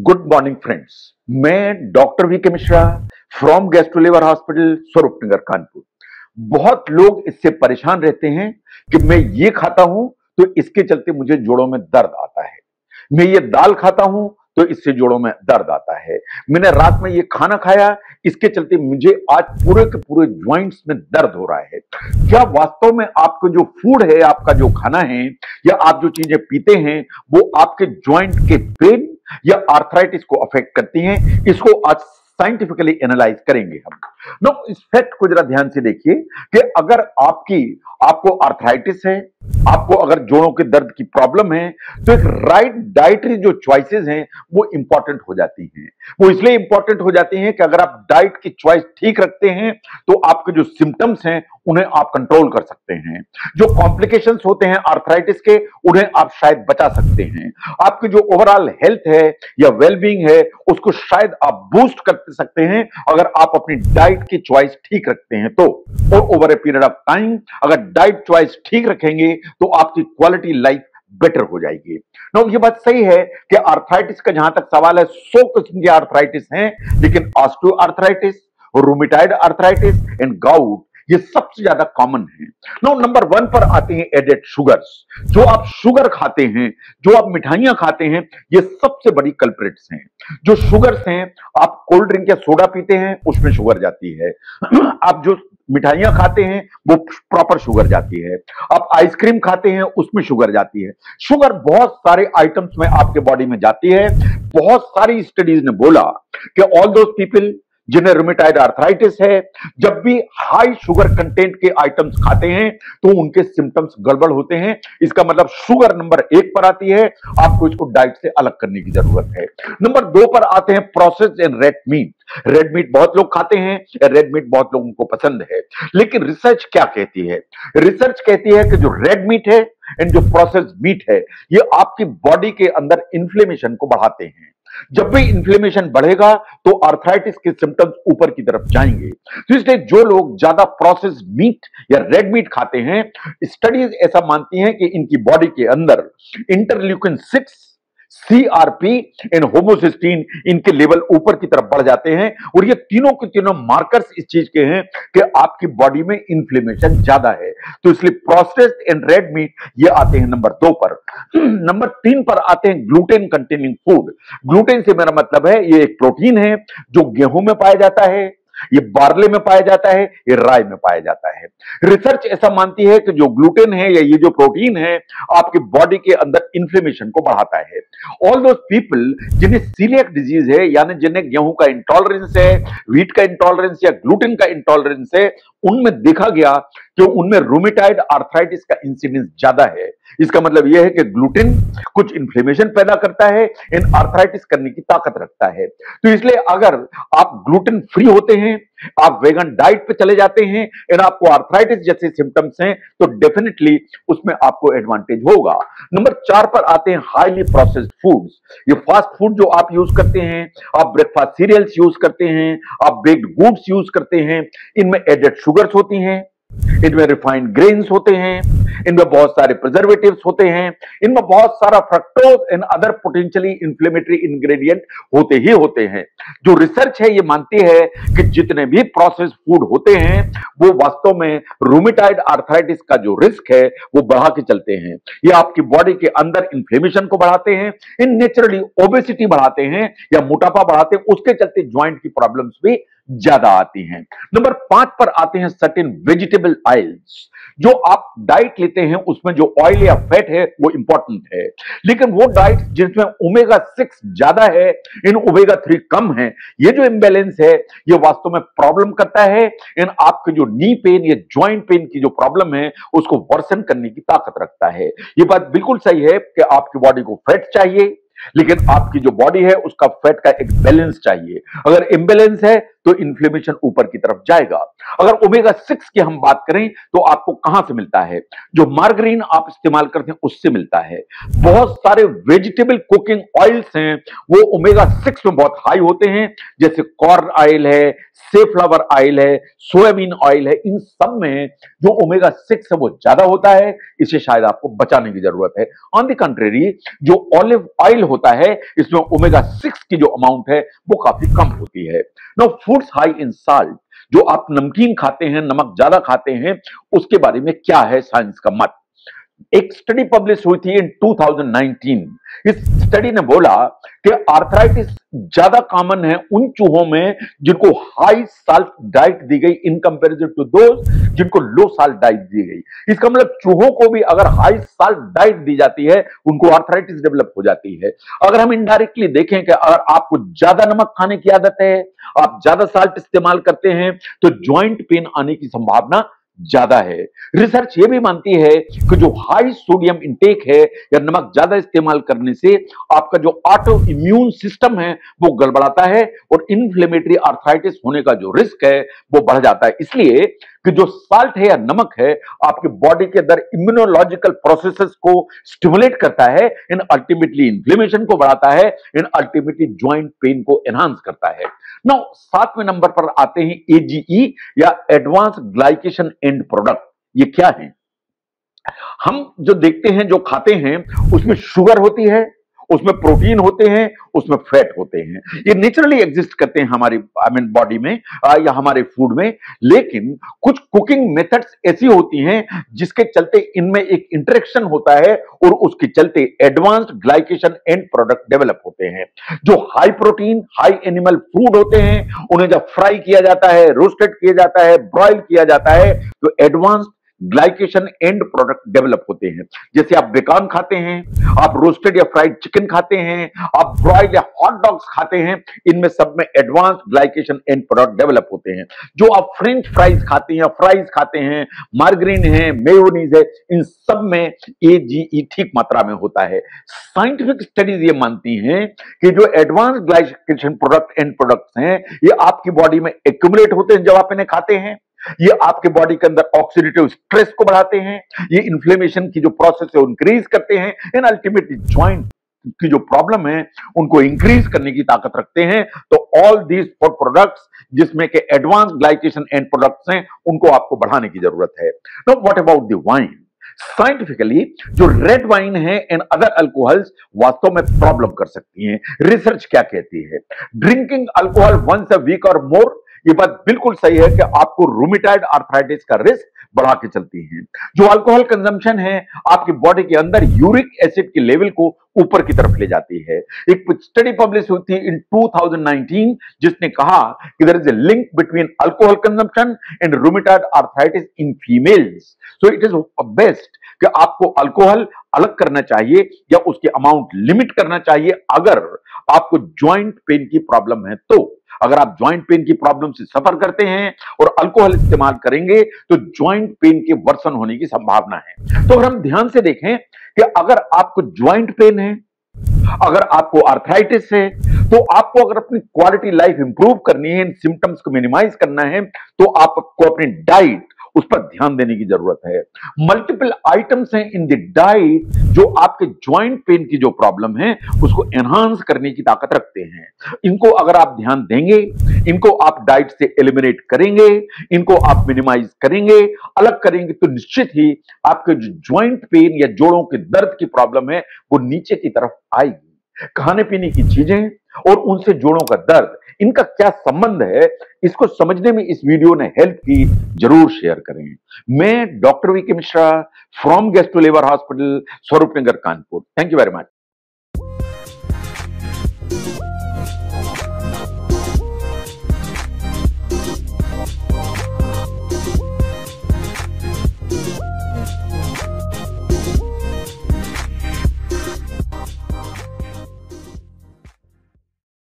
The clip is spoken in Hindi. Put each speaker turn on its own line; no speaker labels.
Good morning friends. मैं doctor V K Mishra from गैस्ट्रोलिवर hospital Swaroopnagar Kanpur. बहुत लोग इससे परेशान रहते हैं कि मैं ये खाता हूं तो इसके चलते मुझे जोड़ों में दर्द आता है, मैं ये दाल खाता हूं तो इससे जोड़ों में दर्द आता है, मैंने रात में ये खाना खाया इसके चलते मुझे आज पूरे के पूरे ज्वाइंट्स में दर्द हो रहा है। क्या वास्तव में आपको जो फूड है, आपका जो खाना है या आप जो चीजें पीते हैं वो आपके ज्वाइंट के पेन या आर्थराइटिस को अफेक्ट करती हैं? इसको आज साइंटिफिकली एनालाइज करेंगे हम। नो, इस फैक्ट को जरा ध्यान से देखिए कि अगर आपको आर्थराइटिस है, आपको अगर जोड़ों के दर्द की प्रॉब्लम है, तो एक राइट डाइटरी जो चॉइसेस हैं वो इंपॉर्टेंट हो जाती हैं। वो इसलिए इंपॉर्टेंट हो जाती हैं कि अगर आप डाइट की चॉइस ठीक रखते हैं तो आपके जो सिम्टम्स हैं उन्हें आप कंट्रोल कर सकते हैं। जो कॉम्प्लिकेशंस होते हैं आर्थराइटिस के, उन्हें आप शायद बचा सकते हैं। आपकी जो ओवरऑल हेल्थ है या वेलबींग है उसको शायद आप बूस्ट कर सकते हैं अगर आप अपनी डाइट की चॉइस ठीक रखते हैं तो। और over a period of time अगर डाइट चॉइस ठीक रखेंगे तो आपकी क्वालिटी लाइफ बेटर हो जाएगी। नो, ये बात सही है कि आर्थराइटिस का जहां तक सवाल है 100 किस्म के आर्थराइटिस हैं, लेकिन osteo arthritis, rheumatoid arthritis and gout ये सबसे ज्यादा कॉमन है। नो, नंबर 1 पर आते हैं एडेड शुगर्स। जो आप शुगर खाते हैं, जो आप मिठाइयां खाते हैं, ये सबसे बड़ी कल्प्रिट्स हैं। जो शुगर्स हैं, आप कोल्ड ड्रिंक या सोडा पीते हैं उसमें शुगर जाती है। आप जो मिठाइयां खाते हैं वो प्रॉपर शुगर जाती है। आप आइसक्रीम खाते हैं उसमें शुगर जाती है। शुगर बहुत सारे आइटम्स में आपके बॉडी में जाती है। बहुत सारी स्टडीज ने बोला कि ऑल दोज पीपल जिन्हें रूमेटॉइड आर्थराइटिस है, जब भी हाई शुगर कंटेंट के आइटम्स खाते हैं तो उनके सिम्टम्स गड़बड़ होते हैं। इसका मतलब शुगर नंबर 1 पर आती है, आपको इसको डाइट से अलग करने की जरूरत है। नंबर 2 पर आते हैं processed and red meat. Red meat बहुत लोग खाते हैं, रेड मीट बहुत लोगों को पसंद है, लेकिन रिसर्च क्या कहती है? रिसर्च कहती है कि जो रेड मीट है एंड जो प्रोसेस्ड मीट है ये आपकी बॉडी के अंदर इन्फ्लेमेशन को बढ़ाते हैं। जब भी इन्फ्लेमेशन बढ़ेगा तो आर्थराइटिस के सिम्टम्स ऊपर की तरफ जाएंगे। तो इसलिए जो लोग ज्यादा प्रोसेस्ड मीट या रेड मीट खाते हैं, स्टडीज ऐसा मानती हैं कि इनकी बॉडी के अंदर इंटरल्यूकिन 6, CRP एंड होमोसिस्टीन इनके लेवल ऊपर की तरफ बढ़ जाते हैं। और ये तीनों के तीनों मार्कर्स इस चीज के हैं कि आपकी बॉडी में इन्फ्लेमेशन ज्यादा है। तो इसलिए प्रोसेस्ड एंड रेड मीट ये आते हैं नंबर 2 पर। नंबर 3 पर आते हैं ग्लूटेन कंटेनिंग फूड। ग्लूटेन से मेरा मतलब है ये एक प्रोटीन है जो गेहूं में पाया जाता है, ये बार्ले में पाया जाता है, ये राई में पाया जाता है। रिसर्च ऐसा मानती है कि जो ग्लूटेन है या ये जो प्रोटीन है आपकी बॉडी के अंदर इन्फ्लेमेशन को बढ़ाता है। ऑल दोज पीपल जिन्हें सीलियक डिजीज है, यानी जिन्हें गेहूं का इंटॉलरेंस है, व्हीट का इंटॉलरेंस या ग्लूटेन का इंटॉलरेंस है, उनमें देखा गया कि उनमें रूमेटॉइड आर्थराइटिस का इंसिडेंस ज्यादा है। इसका मतलब यह है कि ग्लूटेन कुछ इन्फ्लेमेशन पैदा करता है, इन आर्थराइटिस करने की ताकत रखता है। तो इसलिए अगर आप ग्लूटेन फ्री होते हैं, आप वेगन डाइट पे चले जाते हैं और आपको आर्थराइटिस जैसे सिम्टम्स हैं तो डेफिनेटली उसमें आपको एडवांटेज होगा। नंबर 4 पर आते हैं हाईली प्रोसेस्ड फूड्स। ये फास्ट फूड जो आप यूज करते हैं, आप ब्रेकफास्ट सीरियल्स यूज करते हैं, आप बेक्ड गुड्स यूज करते हैं, इनमें एडेड शुगर्स होती हैं, इनमें रिफाइंड ग्रेन्स होते हैं, इनमें बहुत सारे प्रिजर्वेटिव्स होते हैं, इनमें बहुत सारा fructose and other potentially inflammatory ingredient होते ही होते हैं। जो रिसर्च है ये मानती है कि जितने भी प्रोसेस्ड फूड होते हैं वो वास्तव में रूमेटॉइड आर्थराइटिस का जो रिस्क है वो बढ़ा के चलते हैं। ये आपकी बॉडी के अंदर इंफ्लेमेशन को बढ़ाते हैं, इन नेचुरली ओबेसिटी बढ़ाते हैं या मोटापा बढ़ाते हैं, उसके चलते ज्वाइंट की प्रॉब्लम्स भी ज्यादा आती हैं। नंबर 5 पर आते हैं सर्टेन वेजिटेबल ऑयल्स। जो आप डाइट लेते हैं उसमें जो ऑयल या फैट है वो इंपॉर्टेंट है, लेकिन वो डाइट जिसमें ओमेगा 6 ज्यादा है, इन ओमेगा 3 कम है, ये जो इंबैलेंस है ये वास्तव में प्रॉब्लम करता है। इन आपके जो नी पेन या ज्वाइंट पेन की जो प्रॉब्लम है उसको वर्सन करने की ताकत रखता है। ये बात बिल्कुल सही है कि आपकी बॉडी को फैट चाहिए, लेकिन आपकी जो बॉडी है उसका फैट का एक बैलेंस चाहिए। अगर इंबैलेंस है तो इन्फ्लेमेशन ऊपर की तरफ जाएगा। अगर ओमेगा 6 की हम बात करें तो आपको कहां से मिलता है? जो मार्गरीन आप इस्तेमाल करते हैं उससे मिलता है। बहुत सारे वेजिटेबल कुकिंग ऑयल्स हैं वो ओमेगा 6 में बहुत हाई होते हैं, जैसे कॉर्न ऑयल है, सेफ्लावर ऑयल है, सोयाबीन ऑयल है। इन सब में जो ओमेगा 6 है वो ज्यादा होता है, इसे शायद आपको बचाने की जरूरत है। ऑन द कंट्रेरी जो ऑलिव ऑयल होता है इसमें ओमेगा 6 की जो अमाउंट है वो काफी कम होती है। No foods high in salt, जो आप नमकीन खाते हैं, नमक ज्यादा खाते हैं, उसके बारे में क्या है साइंस का मत? एक स्टडी पब्लिश हुई थी इन 2019। इस स्टडी ने बोला कि आर्थराइटिस ज्यादा कॉमन है उन चूहों में जिनको हाई साल्ट डाइट दी गई इन कंपैरिजन टू दोज जिनको लो साल्ट डाइट दी गई। इसका मतलब चूहों को भी अगर हाई साल्ट डाइट दी जाती है उनको आर्थराइटिस डेवलप हो जाती है। अगर हम इनडायरेक्टली देखें कि अगर आपको ज्यादा नमक खाने की आदत है, आप ज्यादा साल्ट इस्तेमाल करते हैं, तो ज्वाइंट पेन आने की संभावना ज्यादा है। रिसर्च ये भी मानती है कि जो हाई सोडियम इंटेक है या नमक ज्यादा इस्तेमाल करने से आपका जो ऑटो इम्यून सिस्टम है वो गड़बड़ाता है और इन्फ्लेमेटरी आर्थराइटिस होने का जो रिस्क है वो बढ़ जाता है। इसलिए कि जो साल्ट है या नमक है आपके बॉडी के अंदर इम्यूनोलॉजिकल प्रोसेसेस को स्टिमुलेट करता है, इन अल्टीमेटली इन्फ्लेमेशन को बढ़ाता है, इन अल्टीमेटली ज्वाइंट पेन को एनहांस करता है। नाउ 7वें नंबर पर आते हैं एजीई या एडवांस ग्लाइकेशन एंड प्रोडक्ट। ये क्या है? हम जो देखते हैं, जो खाते हैं, उसमें शुगर होती है, उसमें प्रोटीन होते हैं, उसमें फैट होते हैं। ये नेचुरली एग्जिस्ट करते हैं हमारी बॉडी में या हमारे फूड में। लेकिन कुछ कुकिंग मेथड्स ऐसी होती हैं जिसके चलते इनमें एक इंटरेक्शन होता है और उसके चलते advanced glycation end product develop होते हैं। जो high protein, high animal food होते हैं, उन्हें जब फ्राई किया जाता है, रोस्टेड किया जाता है, ब्रॉयल किया जाता है, तो advanced glycation end product develop होते हैं। जैसे आप बेकॉन खाते हैं, आप रोस्टेड या फ्राइड चिकन खाते हैं, आप ब्रॉइल्ड या हॉट डॉग्स खाते हैं, इनमें सब में advance glycation end product develop होते हैं। जो आप फ्रेंच फ्राइज खाते हैं, फ्राइज खाते हैं, मार्गरीन है, मेयोनीज है, इन सब में एजीई ठीक मात्रा में होता है। साइंटिफिक स्टडीज ये मानती हैं कि जो advance glycation product and products हैं ये आपकी बॉडी में एक्यूमुलेट होते हैं जब आप इन्हें खाते हैं। ये आपके बॉडी के अंदर ऑक्सीडेटिव स्ट्रेस को बढ़ाते हैं, ये इन्फ्लेमेशन की जो प्रोसेस है इंक्रीज करते हैं, एंड अल्टीमेटली ज्वाइंट की जो प्रॉब्लम है उनको इंक्रीज करने की ताकत रखते हैं। तो ऑल दीज फूड प्रोडक्ट्स जिसमें के एडवांस ग्लाइकेशन एंड प्रोडक्ट्स हैं उनको आपको बढ़ाने की जरूरत है। Now what about the wine? Scientifically जो रेड वाइन है एंड अदर अल्कोहल्स वास्तव में प्रॉब्लम कर सकती हैं। रिसर्च क्या कहती है? Drinking alcohol once a week और मोर, ये बात बिल्कुल सही है कि आपको रूमेटॉइड आर्थराइटिस का रिस्क बढ़ा के चलती है। जो अल्कोहल कंजम्पशन है आपकी बॉडी के अंदर यूरिक एसिड के लेवल को ऊपर की तरफ ले जाती है। एक स्टडी पब्लिश हुई थी इन 2019 जिसने कहा कि there is a link between alcohol consumption and rheumatoid arthritis in females. So it is best कि आपको अल्कोहल अलग करना चाहिए या उसकी अमाउंट लिमिट करना चाहिए अगर आपको ज्वाइंट पेन की प्रॉब्लम है। तो अगर आप ज्वाइंट पेन की प्रॉब्लम से सफर करते हैं और अल्कोहल इस्तेमाल करेंगे तो ज्वाइंट पेन के वर्सन होने की संभावना है। तो अगर हम ध्यान से देखें कि अगर आपको ज्वाइंट पेन है, अगर आपको आर्थराइटिस है, तो आपको अगर अपनी क्वालिटी लाइफ इंप्रूव करनी है, इन सिम्टम्स को मिनिमाइज करना है, तो आपको अपनी डाइट उस पर ध्यान देने की जरूरत है। मल्टीपल आइटम्स हैं इन द डाइट जो आपके ज्वाइंट पेन की जो प्रॉब्लम है उसको एनहांस करने की ताकत रखते हैं। इनको अगर आप ध्यान देंगे, इनको आप डाइट से एलिमिनेट करेंगे, इनको आप मिनिमाइज करेंगे, अलग करेंगे, तो निश्चित ही आपके जो ज्वाइंट पेन या जोड़ों के दर्द की प्रॉब्लम है वो नीचे की तरफ आएगी। खाने पीने की चीजें और उनसे जोड़ों का दर्द, इनका क्या संबंध है, इसको समझने में इस वीडियो ने हेल्प की, जरूर शेयर करें। मैं doctor V K Mishra from gastro liver hospital, Swaroop Nagar, Kanpur. Thank you very much.